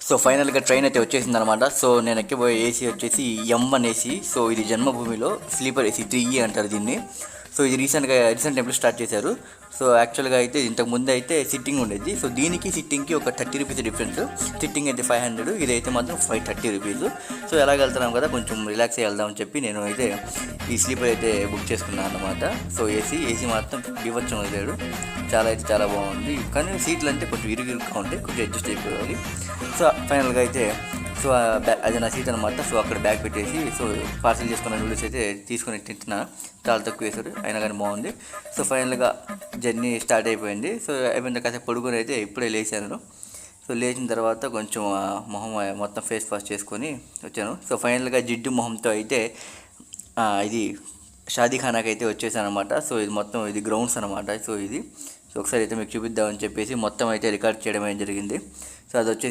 So ఫైనల్గా train అయితే వచ్చేసింది అనమాట. సో నేను ఎక్కిపోయే ఏసీ వచ్చేసి M1 ఏసీ. సో ఇది జన్మభూమిలో స్లీపర్ ఏసీ 3E అంటారు దీన్ని. సో ఇది రీసెంట్ టైంలో స్టార్ట్ చేశారు. సో యాక్చువల్గా అయితే ఇంతకు ముందు అయితే సిట్టింగ్ ఉండేది. సో దీనికి సిట్టింగ్కి ఒక 30 రూపీస్ డిఫరెన్స్. సిట్టింగ్ అయితే 500, ఇదైతే మాత్రం 530 రూపీస్. సో ఎలాగ వెళ్తున్నాం కదా, కొంచెం రిలాక్స్ అయ్యి వెళ్దామని చెప్పి నేను అయితే ఈ స్లీపర్ అయితే బుక్ చేసుకున్నాను అనమాట. సో ఏసీ మాత్రం బీభత్సం వదిలేడు, చాలా బాగుంది. కానీ సీట్లు అంటే కొంచెం ఇరుగ్గా ఉంటాయి, కొంచెం అడ్జస్ట్ అయిపోవాలి. సో ఫైనల్గా అయితే సో అది నా సీట్ అనమాట. సో అక్కడ బ్యాగ్ పెట్టేసి సో పార్సల్ చేసుకున్న నూడిల్స్ అయితే తీసుకొని తింటున్నా. చాలా తక్కువ వేశారు, అయినా కానీ బాగుంది. సో ఫైనల్గా జర్నీ స్టార్ట్ అయిపోయింది. సో అయిపోయిన కాసేపు పడుకొని అయితే ఇప్పుడే లేచాను. సో లేచిన తర్వాత కొంచెం మొహం మొత్తం ఫేస్ వాష్ చేసుకొని వచ్చాను. సో ఫైనల్గా జిడ్డు మొహంతో అయితే ఇది షాదీఖానాకి అయితే వచ్చేసాను అనమాట. సో ఇది మొత్తం ఇది గ్రౌండ్స్ అనమాట. సో ఒకసారి అయితే మీకు చూపిద్దామని చెప్పేసి మొత్తం అయితే రికార్డ్ చేయడం జరిగింది. సో అది వచ్చేసి